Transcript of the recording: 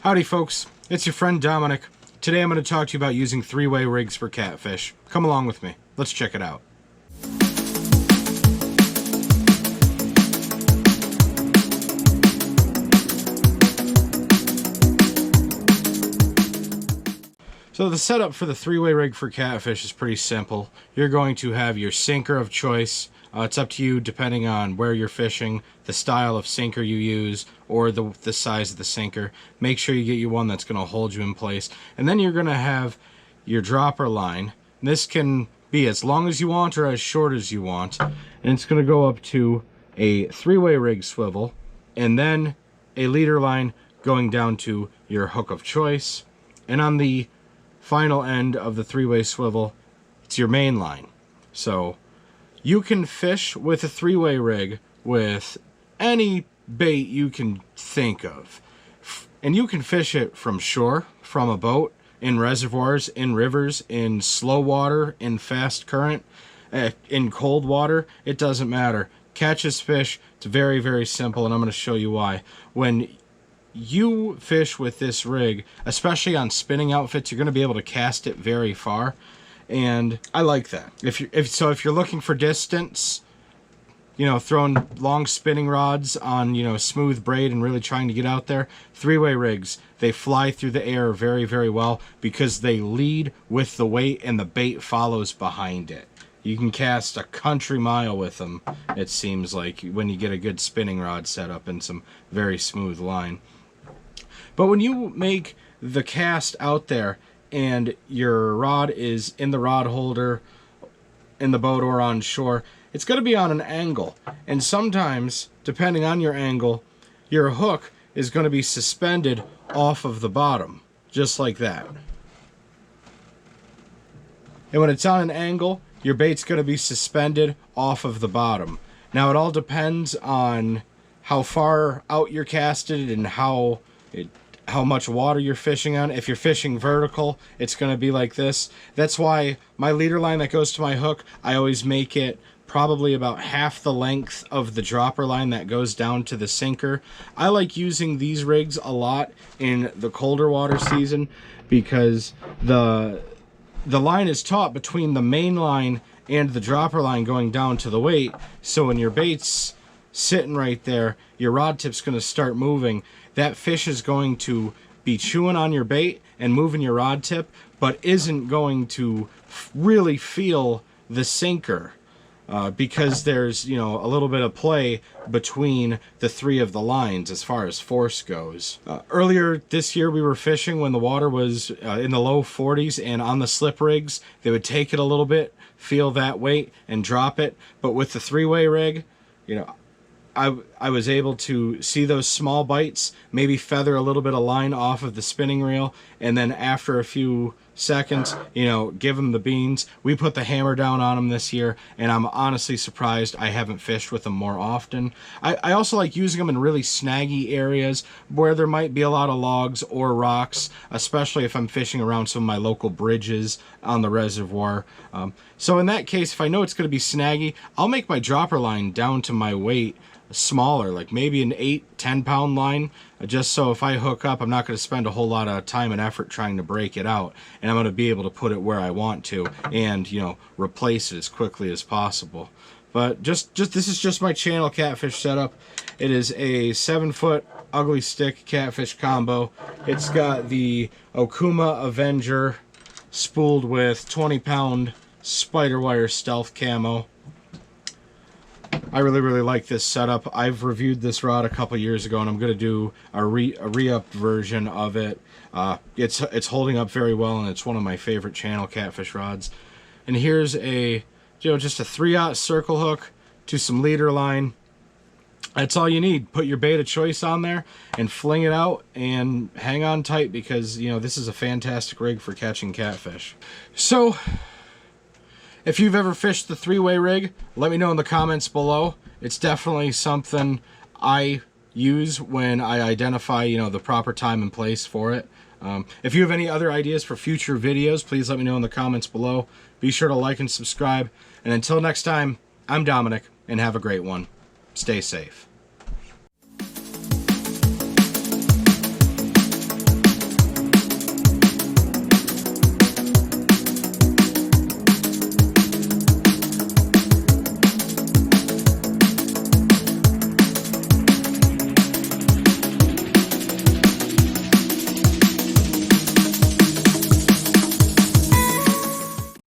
Howdy folks, it's your friend Dominic. Today I'm going to talk to you about using three-way rigs for catfish. Come along with me. Let's check it out. So the setup for the three-way rig for catfish is pretty simple. You're going to have your sinker of choice. It's up to you depending on where you're fishing, the style of sinker you use, or the size of the sinker. Make sure you get you one that's going to hold you in place. And then you're going to have your dropper line. This can be as long as you want or as short as you want. And it's going to go up to a three-way rig swivel, and then a leader line going down to your hook of choice. And on the final end of the three-way swivel, it's your main line. So you can fish with a three-way rig with any bait you can think of. And you can fish it from shore, from a boat, in reservoirs, in rivers, in slow water, in fast current, in cold water. It doesn't matter. Catches fish. It's very, very simple, and I'm going to show you why. When you fish with this rig, especially on spinning outfits, you're going to be able to cast it very far. And I like that. If you're looking for distance, you know, throwing long spinning rods on, you know, smooth braid and really trying to get out there, three-way rigs, they fly through the air very, very well because they lead with the weight and the bait follows behind it. You can cast a country mile with them, it seems like, when you get a good spinning rod set up and some very smooth line. But when you make the cast out there and your rod is in the rod holder, in the boat or on shore, it's going to be on an angle. And sometimes, depending on your angle, your hook is going to be suspended off of the bottom, just like that. And when it's on an angle, your bait's going to be suspended off of the bottom. Now, it all depends on how far out you're casted and how much water you're fishing on. If you're fishing vertical, it's going to be like this. That's why my leader line that goes to my hook, I always make it probably about half the length of the dropper line that goes down to the sinker. I like using these rigs a lot in the colder water season because the line is taut between the main line and the dropper line going down to the weight. So when your bait's sitting right there, your rod tip's going to start moving. That fish is going to be chewing on your bait and moving your rod tip, but isn't going to really feel the sinker because there's, you know, a little bit of play between the three of the lines as far as force goes. Earlier this year we were fishing when the water was in the low 40s, and on the slip rigs they would take it a little bit, feel that weight, and drop it. But with the three-way rig, you know, I was able to see those small bites, maybe feather a little bit of line off of the spinning reel, and then after a few seconds, you know, give them the beans. We put the hammer down on them this year, and I'm honestly surprised I haven't fished with them more often. I also like using them in really snaggy areas where there might be a lot of logs or rocks, especially if I'm fishing around some of my local bridges on the reservoir. So in that case, if I know it's going to be snaggy, I'll make my dropper line down to my weight smaller, like maybe an 8-10 pound line, just so if I hook up, I'm not going to spend a whole lot of time and effort trying to break it out, and I'm going to be able to put it where I want to and, you know, replace it as quickly as possible. But this is just my channel catfish setup. It is a 7-foot ugly stick catfish combo. It's got the Okuma Avenger spooled with 20-pound spider wire stealth camo. I really, really like this setup. I've reviewed this rod a couple years ago, and I'm going to do a re-upped version of it. It's holding up very well, and it's one of my favorite channel catfish rods. And here's a, you know, just a 3/0 circle hook to some leader line. That's all you need. Put your bait of choice on there and fling it out and hang on tight because, you know, this is a fantastic rig for catching catfish. So if you've ever fished the three-way rig, let me know in the comments below. It's definitely something I use when I identify, you know, the proper time and place for it. If you have any other ideas for future videos, please let me know in the comments below. Be sure to like and subscribe. And until next time, I'm Dominic, and have a great one. Stay safe.